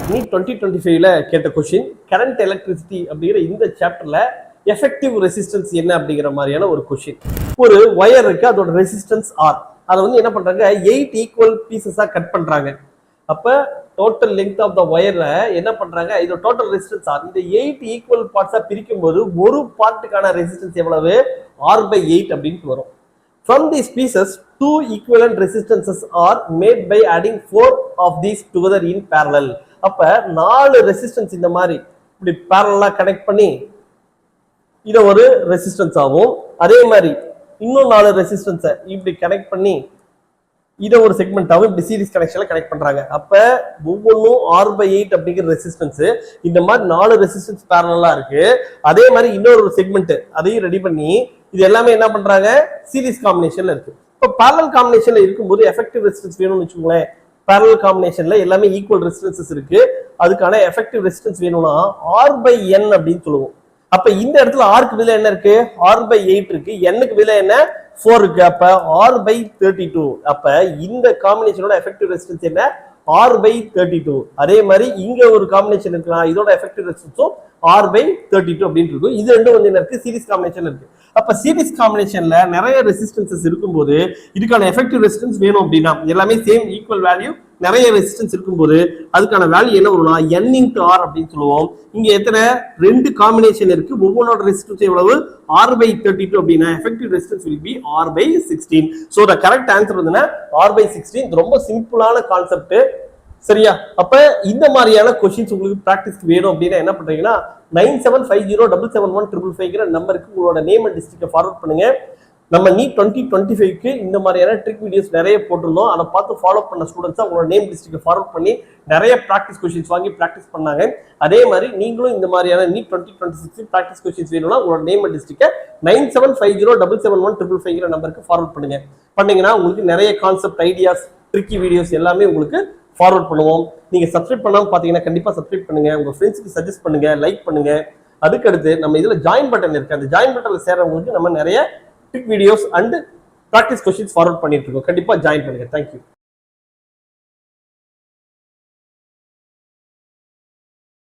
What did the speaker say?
NEET 2025ல கேட்ட question current electricity அப்படிங்கிற இந்த சாப்டர்ல எஃபெக்டிவ் ரெசிஸ்டன்ஸ் என்ன அப்படிங்கிற மாதிரியான ஒரு கொஸ்டின். ஒரு ஒயர் இருக்கு, அதோட ரெசிஸ்டன்ஸ் ஆர். அதை வந்து என்ன பண்றாங்க, 8 ஈக்குவல் பீசஸா கட் பண்றாங்க. அப்ப டோட்டல் லெங்த் ஆஃப் த ஒயர்ல என்ன பண்றாங்க, இதோட டோட்டல் ரெசிஸ்டன்ஸ் ஆர். இந்த 8 ஈக்குவல் பார்ட்ஸா பிரிக்கும் போது ஒரு பார்ட்டுக்கான ரெசிஸ்டன்ஸ் எவ்வளவு, R/8 அப்படின்னு வரும். From these pieces, 2 equivalent resistances are made by adding 4 of these together in parallel. அப்ப 4 ரெசிஸ்டன்ஸ் இந்த மாதிரி இப்படி parallel கனெக்ட் பண்ணி இத ஒரு ரெசிஸ்டன்ஸ் ஆகும். அதே மாதிரி இன்னும் 4 ரெசிஸ்டன்ஸை இப்படி கனெக்ட் பண்ணி இதை ஒரு செக்மெண்ட் ஆகும். இப்படி சீரிஸ் கனெக்ஷன்ல கனெக்ட் பண்றாங்க. அப்ப ஒவ்வொன்றும் R/8 அப்படிங்கிற ரெசிஸ்டன்ஸ். இந்த மாதிரி 4 ரெசிஸ்டன்ஸ் பேரலா இருக்கு. அதே மாதிரி இன்னொரு செக்மெண்ட் அதையும் ரெடி பண்ணி இது எல்லாமே என்ன பண்றாங்க, சீரிஸ் காம்பினேஷன்ல இருக்கு. இப்போ பேரலல் காம்பினேஷன்ல இருக்கும்போது எஃபெக்டிவ் ரெசிஸ்டன்ஸ் வேணும்னு வச்சுக்கோங்களேன். பேரலல் காம்பினேஷன்ல எல்லாமே ஈக்குவல் ரெசிஸ்டன்சஸ் இருக்கு. அதுக்கான எஃபெக்டிவ் ரெசிஸ்டன்ஸ் வேணும்னா R/n அப்படின்னு சொல்லுவோம். அப்ப இந்த இடத்துல ஆர்க்கு பதிலா என்ன இருக்கு, R/8 இருக்கு, n-க்கு பதிலா என்ன 4 இருக்கு. அப்ப R/32. அப்ப இந்த காம்பினேஷனோட எஃபெக்டிவ் ரெசிஸ்டன்ஸ் என்ன, R/32. அதே மாதிரி இங்க ஒரு காம்பினேஷன் இருக்கலாம், இதோட எஃபெக்டிவ் ரெசிஸ்டன்ஸும் R/32 அப்படின்னு இருக்கும். இது ரெண்டும் வந்து என்ன இருக்கு, சீரிஸ் காம்பினேஷன் இருக்கு. அப்ப சீரிஸ் காம்பினேஷன்ல நிறைய ரெசிஸ்டன்சஸ் இருக்கும்போது இதுக்கான எஃபெக்டிவ் ரெசிஸ்டன்ஸ் வேணும் அப்படின்னா எல்லாமே சேம் ஈக்குவல் வேல்யூ, நிறைய ரெசிஸ்டன்ஸ் இருக்கும்போது அதுக்கான வேல்யூ என்ன வரும்னா n/r அப்படின்னு சொல்லுவோம். இங்க எத்தனை 2 காம்பினேஷன் இருக்கு, ஒவ்வொன்னோட ரெசிஸ்டன்ஸ் எவ்வளவு, R/32 அப்படின்னா effective resistance will be R/16. So the correct answer வந்து R/16. ரொம்ப சிம்பிளான கான்செப்ட், சரியா? அப்ப இந்த மாதிரியான கொஸ்டின்ஸ் உங்களுக்கு பிராக்டிஸ்க்கு வேணும் அப்படின்னா என்ன பண்றீங்கன்னா 9750771555 நம்பருக்கு உங்களோட நேம் அண்ட் டிஸ்ட்ரிக்ட் ஃபார்வர்ட் பண்ணுங்க. நம்ம நீட் 2025க்கு இந்த மாதிரியான ட்ரிக் வீடியோஸ் நிறைய போட்டிருந்தோம். அதை பார்த்து ஃபாலோ பண்ண ஸ்டூடெண்ட்ஸ் உங்களோட நேம் டிஸ்ட்ரிக்ட் ஃபார்வர்ட் பண்ணி நிறைய பிராக்டிஸ் கொஸ்டின்ஸ் வாங்கி பிராக்டிஸ் பண்ணாங்க. அதே மாதிரி நீங்களும் இந்த மாதிரியான நீட் 2026 பிராக்டிஸ் கொஸ்டின்ஸ் வேணும்னா உங்களோட நேம் அண்ட் டிஸ்ட்ரிக்ட் 9750771555 நம்பருக்கு ஃபார்வர்ட் பண்ணுங்க. பண்ணீங்கன்னா உங்களுக்கு நிறைய கான்செப்ட், ஐடியாஸ், ட்ரிக்கி வீடியோஸ் எல்லாமே உங்களுக்கு ஃபார்வர்ட் பண்ணுவோம். நீங்க சப்ஸ்கிரைப் பண்ணாம பாத்தீங்கன்னா கண்டிப்பா சப்ஸ்கிரைப் பண்ணுங்க, உங்க ஃப்ரெண்ட்ஸ்க்கு சஜஸ்ட் பண்ணுங்க, லைக் பண்ணுங்க. அதுக்கடுத்து நம்ம இதுல ஜாயின் பட்டன் இருக்கு, அந்த ஜாயின் பட்டன்ல சேர்றவங்களுக்கு நம்ம நிறைய trick videos and practice questions forward பண்ணிட்டு இருக்கோம். கண்டிப்பா ஜாயின் பண்ணுங்க. தேங்க்யூ.